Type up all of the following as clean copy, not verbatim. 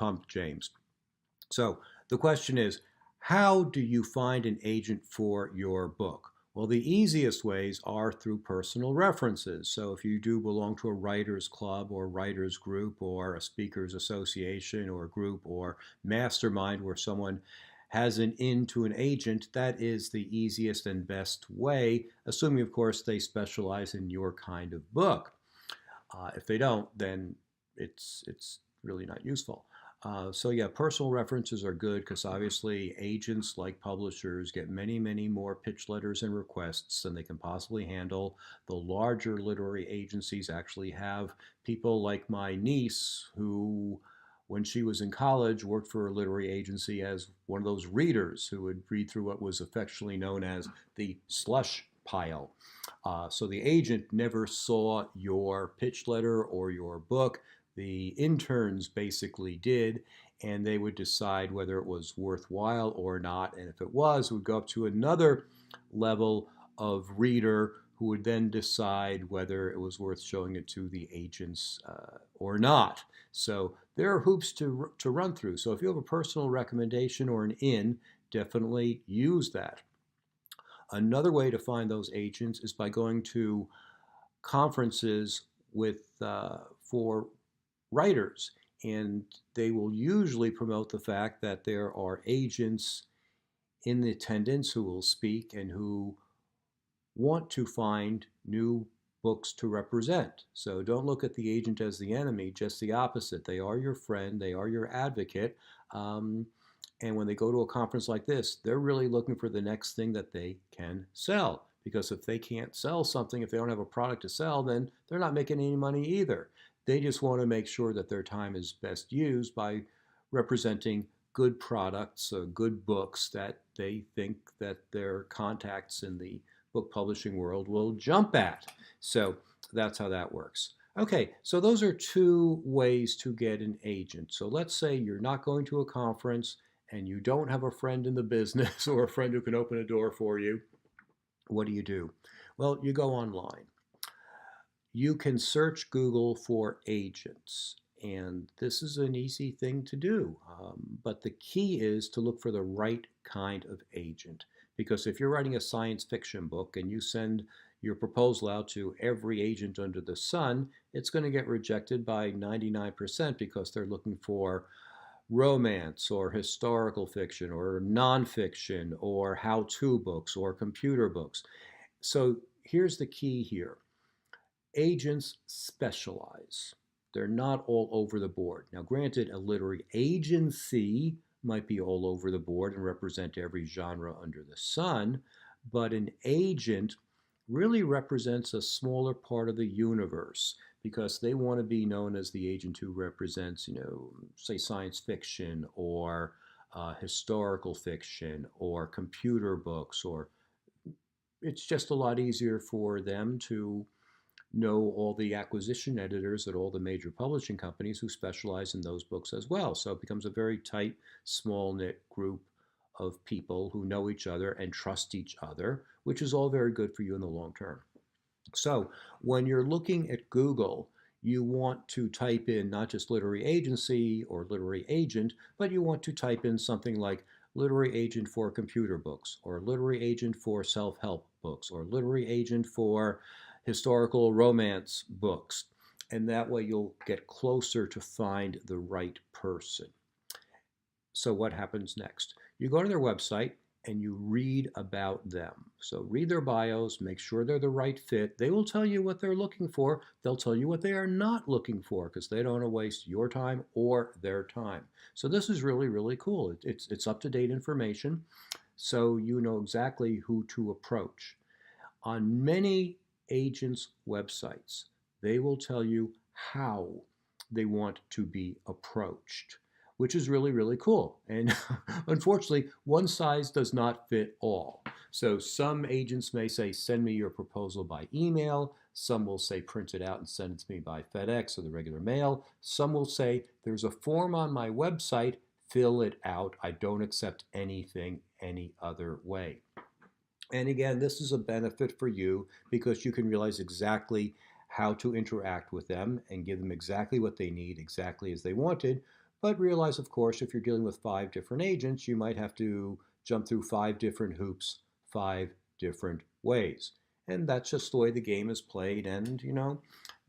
pumped, James. So the question is, how do you find an agent for your book? Well, the easiest ways are through personal references. So if you do belong to a writers club or writers group or a speakers association or group or mastermind where someone has an in to an agent, that is the easiest and best way, assuming, of course, they specialize in your kind of book. If they don't, then it's really not useful. So yeah, personal references are good because obviously agents like publishers get many, many more pitch letters and requests than they can possibly handle. The larger literary agencies actually have people like my niece who, when she was in college, worked for a literary agency as one of those readers who would read through what was affectionately known as the slush pile. So the agent never saw your pitch letter or your book. The interns basically did, and they would decide whether it was worthwhile or not. And if it was, it would go up to another level of reader who would then decide whether it was worth showing it to the agents or not. So there are hoops to run through. So if you have a personal recommendation or an in, definitely use that. Another way to find those agents is by going to conferences for writers, and they will usually promote the fact that there are agents in attendance who will speak and who want to find new books to represent. So don't look at the agent as the enemy, just the opposite. They are your friend, they are your advocate. And when they go to a conference like this, they're really looking for the next thing that they can sell. Because if they can't sell something, if they don't have a product to sell, then they're not making any money either. They just want to make sure that their time is best used by representing good products, good books that they think that their contacts in the book publishing world will jump at. So that's how that works. Okay, so those are two ways to get an agent. So let's say you're not going to a conference and you don't have a friend in the business or a friend who can open a door for you. What do? Well, you go online. You can search Google for agents, and this is an easy thing to do. But the key is to look for the right kind of agent. Because if you're writing a science fiction book and you send your proposal out to every agent under the sun, it's going to get rejected by 99% because they're looking for romance or historical fiction or nonfiction or how-to books or computer books. So here's the key here. Agents specialize. They're not all over the board. Now, granted, a literary agency might be all over the board and represent every genre under the sun, but an agent really represents a smaller part of the universe because they want to be known as the agent who represents, say science fiction or historical fiction or computer books, or it's just a lot easier for them to know all the acquisition editors at all the major publishing companies who specialize in those books as well. So it becomes a very tight, small-knit group of people who know each other and trust each other, which is all very good for you in the long term. So when you're looking at Google, you want to type in not just literary agency or literary agent, but you want to type in something like literary agent for computer books, or literary agent for self-help books, or literary agent for historical romance books. And that way you'll get closer to find the right person. So what happens next? You go to their website and you read about them. So read their bios, make sure they're the right fit. They will tell you what they're looking for. They'll tell you what they are not looking for because they don't want to waste your time or their time. So this is really, really cool. It's up-to-date information, so you know exactly who to approach. On many agents' websites, they will tell you how they want to be approached, which is really, really cool. And unfortunately, one size does not fit all. So some agents may say, send me your proposal by email. Some will say, print it out and send it to me by FedEx or the regular mail. Some will say, there's a form on my website, fill it out. I don't accept anything any other way. And again, this is a benefit for you because you can realize exactly how to interact with them and give them exactly what they need, exactly as they wanted, But realize, of course, if you're dealing with 5 different agents, you might have to jump through 5 different hoops, 5 different ways. And that's just the way the game is played. And,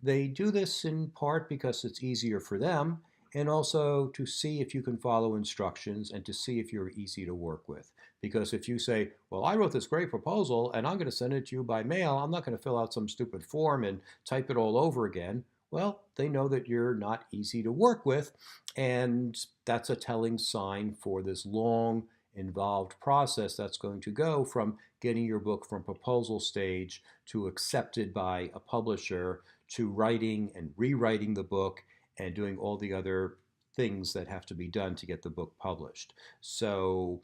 they do this in part because it's easier for them, and also to see if you can follow instructions and to see if you're easy to work with. Because if you say, well, I wrote this great proposal and I'm going to send it to you by mail, I'm not going to fill out some stupid form and type it all over again. Well, they know that you're not easy to work with, and that's a telling sign for this long, involved process that's going to go from getting your book from proposal stage to accepted by a publisher to writing and rewriting the book and doing all the other things that have to be done to get the book published. So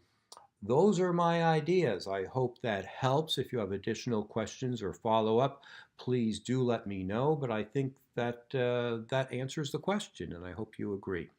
those are my ideas. I hope that helps. If you have additional questions or follow up, please do let me know. But I think that that answers the question, and I hope you agree.